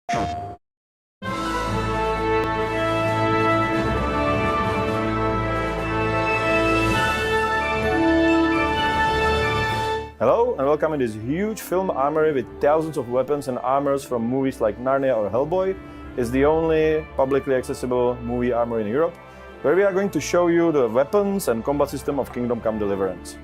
Hello and welcome in this huge film armory with thousands of weapons and armors from movies like Narnia or Hellboy. It's the only publicly accessible movie armory in Europe, where we are going to show you the weapons and combat system of Kingdom Come Deliverance.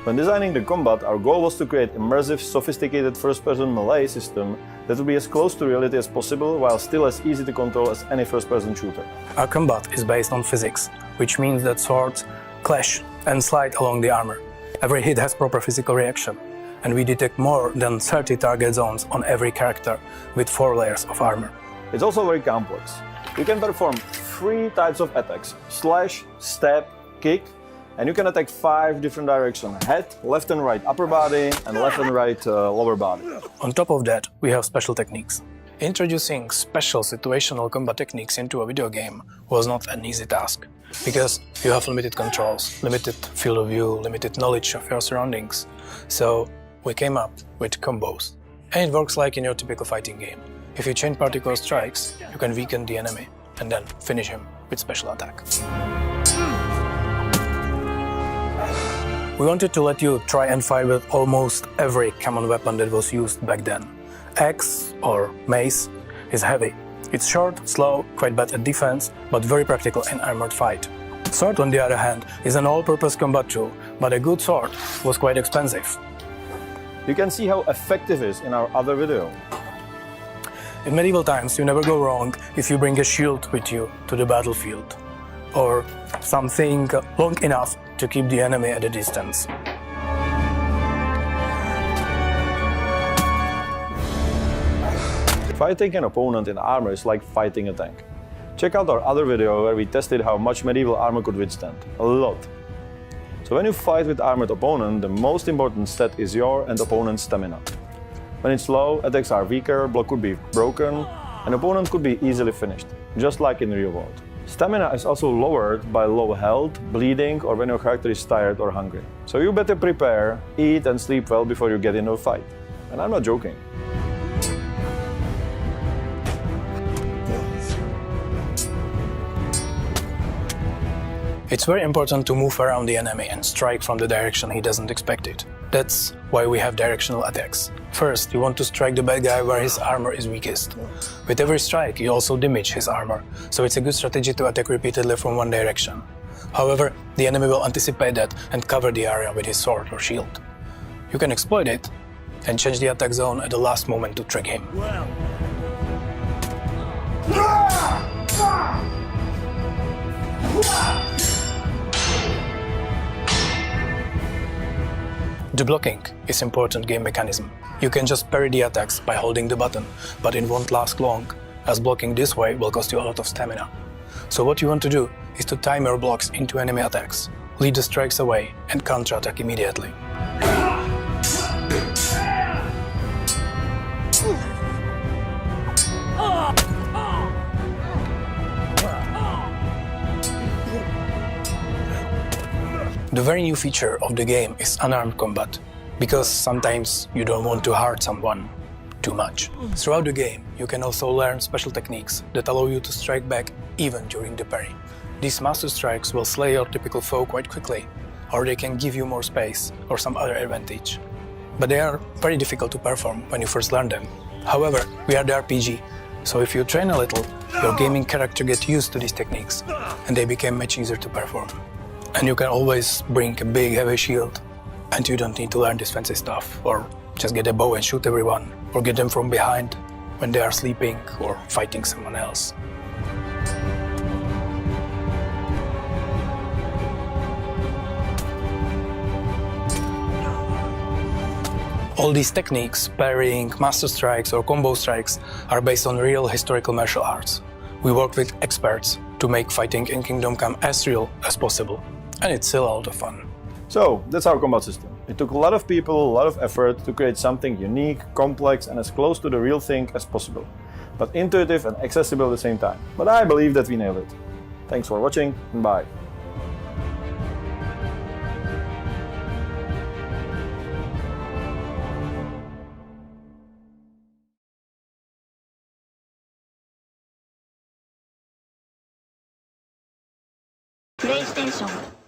When designing the combat, our goal was to create immersive, sophisticated first-person melee system that would be as close to reality as possible while still as easy to control as any first-person shooter. Our combat is based on physics, which means that swords clash and slide along the armor. Every hit has proper physical reaction, and we detect more than 30 target zones on every character with 4 layers of armor. It's also very complex. You can perform 3 types of attacks: slash, stab, kick, and you can attack 5 different directions: head, left and right upper body, and left and right lower body. On top of that, we have special techniques. Introducing special situational combat techniques into a video game was not an easy task, because you have limited controls, limited field of view, limited knowledge of your surroundings. So we came up with combos. And it works like in your typical fighting game. If you chain particle strikes, you can weaken the enemy and then finish him with special attack. We wanted to let you try and fight with almost every common weapon that was used back then. Axe, or mace, is heavy. It's short, slow, quite bad at defense, but very practical in armored fight. Sword, on the other hand, is an all-purpose combat tool, but a good sword was quite expensive. You can see how effective it is in our other video. In medieval times, you never go wrong if you bring a shield with you to the battlefield, or something long enough to keep the enemy at a distance. Fighting an opponent in armor is like fighting a tank. Check out our other video where we tested how much medieval armor could withstand. A lot. So when you fight with armored opponent, the most important stat is your and opponent's stamina. When it's low, attacks are weaker, block could be broken, and opponent could be easily finished, just like in the real world. Stamina is also lowered by low health, bleeding, or when your character is tired or hungry. So you better prepare, eat and sleep well before you get into a fight. And I'm not joking. It's very important to move around the enemy and strike from the direction he doesn't expect it. That's why we have directional attacks. First, you want to strike the bad guy where his armor is weakest. With every strike, you also damage his armor, so it's a good strategy to attack repeatedly from one direction. However, the enemy will anticipate that and cover the area with his sword or shield. You can exploit it and change the attack zone at the last moment to trick him. The blocking is important game mechanism. You can just parry the attacks by holding the button, but it won't last long, as blocking this way will cost you a lot of stamina. So what you want to do is to time your blocks into enemy attacks, lead the strikes away and counter-attack immediately. The very new feature of the game is unarmed combat, because sometimes you don't want to hurt someone too much. Throughout the game, you can also learn special techniques that allow you to strike back even during the parry. These master strikes will slay your typical foe quite quickly, or they can give you more space or some other advantage. But they are very difficult to perform when you first learn them. However, we are the RPG, so if you train a little, your gaming character gets used to these techniques, and they become much easier to perform. And you can always bring a big heavy shield, and you don't need to learn this fancy stuff, or just get a bow and shoot everyone, or get them from behind when they are sleeping or fighting someone else. All these techniques, parrying, master strikes or combo strikes, are based on real historical martial arts. We work with experts to make fighting in Kingdom Come as real as possible, and it's still a lot of fun. So, that's our combat system. It took a lot of people, a lot of effort to create something unique, complex and as close to the real thing as possible, but intuitive and accessible at the same time. But I believe that we nailed it. Thanks for watching, and bye. PlayStation